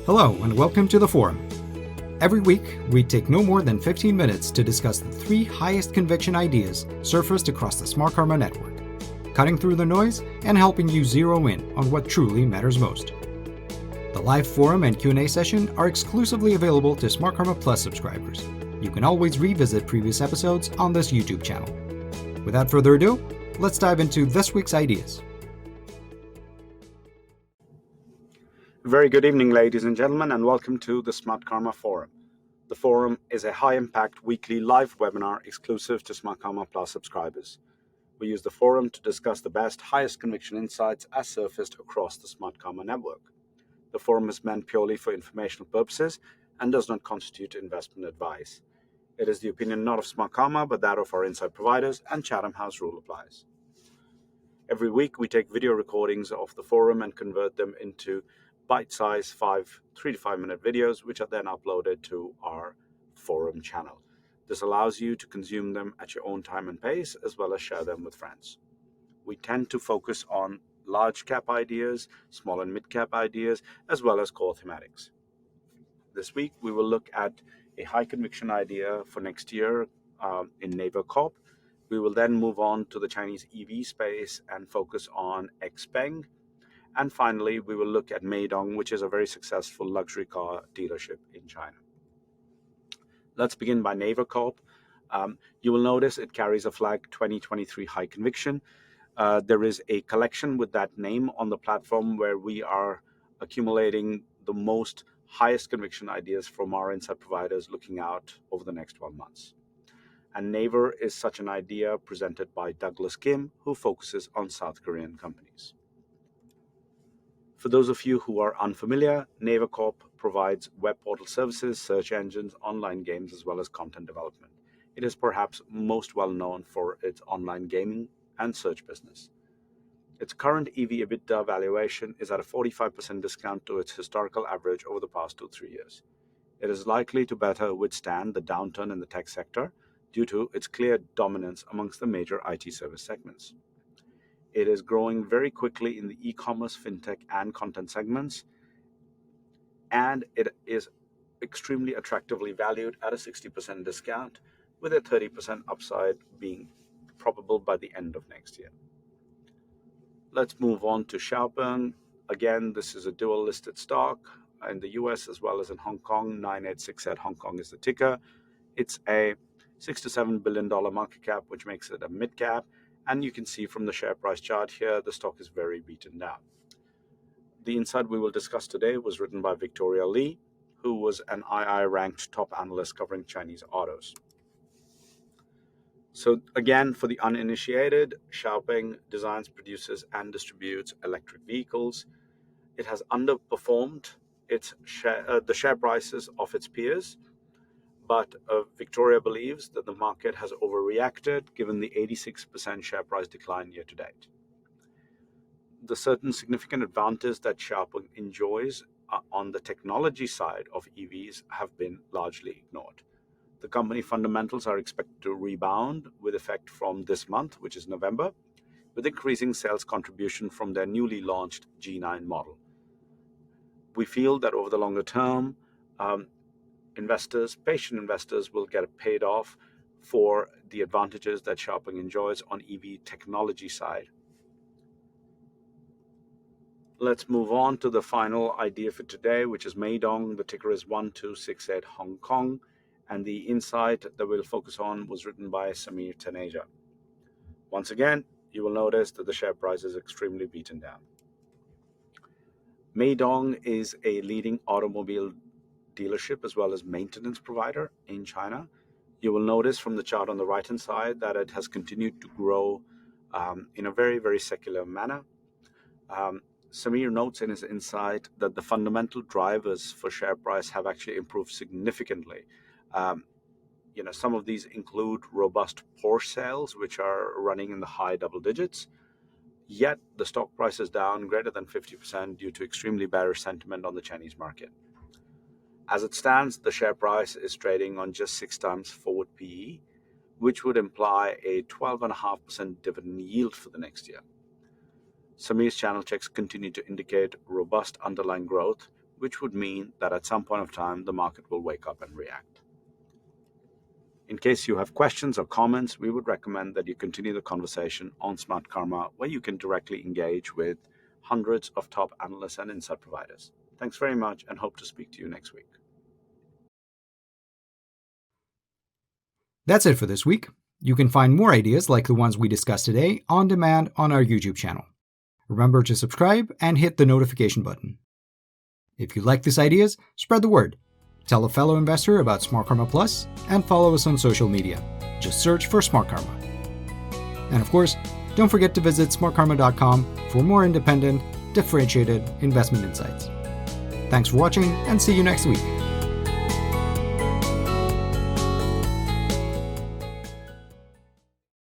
Hello and welcome to the forum. Every week, we take no more than 15 minutes to discuss the 3 highest conviction ideas surfaced across the Smartkarma network, cutting through the noise and helping you zero in on what truly matters most. The live forum and Q&A session are exclusively available to Smartkarma Plus subscribers. You can always revisit previous episodes on this YouTube channel. Without further ado, let's dive into this week's ideas. Very good evening, ladies and gentlemen, and welcome to the Smartkarma Forum. The forum is a high-impact weekly live webinar exclusive to Smartkarma Plus subscribers. We use the forum to discuss the best, highest conviction insights as surfaced across the Smartkarma network. The forum is meant purely for informational purposes and does not constitute investment advice. It is the opinion not of Smartkarma, but that of our inside providers, and Chatham House rule applies. Every week, we take video recordings of the forum and convert them into bite-sized 3 to 5 minute videos, which are then uploaded to our forum channel. This allows you to consume them at your own time and pace, as well as share them with friends. We tend to focus on large cap ideas, small and mid cap ideas, as well as core thematics. This week, we will look at a high conviction idea for next year in Naver Corp. We will then move on to the Chinese EV space and focus on Xpeng. And finally, we will look at Meidong, which is a very successful luxury car dealership in China. Let's begin by Naver Corp. You will notice it carries a flag 2023 High Conviction. There is a collection with that name on the platform where we are accumulating the most highest conviction ideas from our inside providers looking out over the next 12 months. And Naver is such an idea presented by Douglas Kim, who focuses on South Korean companies. For those of you who are unfamiliar, Naver Corp provides web portal services, search engines, online games, as well as content development. It is perhaps most well known for its online gaming and search business. Its current EV/EBITDA valuation is at a 45% discount to its historical average over the past 2-3 years. It is likely to better withstand the downturn in the tech sector due to its clear dominance amongst the major IT service segments. It is growing very quickly in the e-commerce, fintech, and content segments, and it is extremely attractively valued at a 60% discount, with a 30% upside being probable by the end of next year. Let's move on to Xpeng. Again, this is a dual listed stock in the US as well as in Hong Kong. 9868 Hong Kong is the ticker. It's a $6 to $7 billion market cap, which makes it a mid cap. And you can see from the share price chart here, the stock is very beaten down. The insight we will discuss today was written by Victoria Lee, who was an II-ranked top analyst covering Chinese autos. So again, for the uninitiated, Xpeng designs, produces, and distributes electric vehicles. It has underperformed the share prices of its peers, but Victoria believes that the market has overreacted given the 86% share price decline year to date. The certain significant advantage that Xpeng enjoys on the technology side of EVs have been largely ignored. The company fundamentals are expected to rebound with effect from this month, which is November, with increasing sales contribution from their newly launched G9 model. We feel that over the longer term, patient investors will get paid off for the advantages that Xpeng enjoys on EV technology side. Let's move on to the final idea for today, which is Meidong. The ticker is 1268 Hong Kong, and the insight that we'll focus on was written by Samir Taneja. Once again, you will notice that the share price is extremely beaten down. Meidong is a leading automobile dealership as well as maintenance provider in China. You will notice from the chart on the right hand side that it has continued to grow in a very, very secular manner. Samir notes in his insight that the fundamental drivers for share price have actually improved significantly. Some of these include robust Porsche sales, which are running in the high double digits. Yet the stock price is down greater than 50% due to extremely bearish sentiment on the Chinese market. As it stands, the share price is trading on just 6 times forward PE, which would imply a 12.5% dividend yield for the next year. Samir's channel checks continue to indicate robust underlying growth which would mean that at some point of time, the market will wake up and react. In case you have questions or comments, we would recommend that you continue the conversation on Smartkarma, where you can directly engage with hundreds of top analysts and insight providers. Thanks very much and hope to speak to you next week. That's it for this week. You can find more ideas like the ones we discussed today on demand on our YouTube channel. Remember to subscribe and hit the notification button. If you like these ideas, spread the word. Tell a fellow investor about Smartkarma Plus and follow us on social media. Just search for Smartkarma. And of course, don't forget to visit smartkarma.com for more independent, differentiated investment insights. Thanks for watching and see you next week.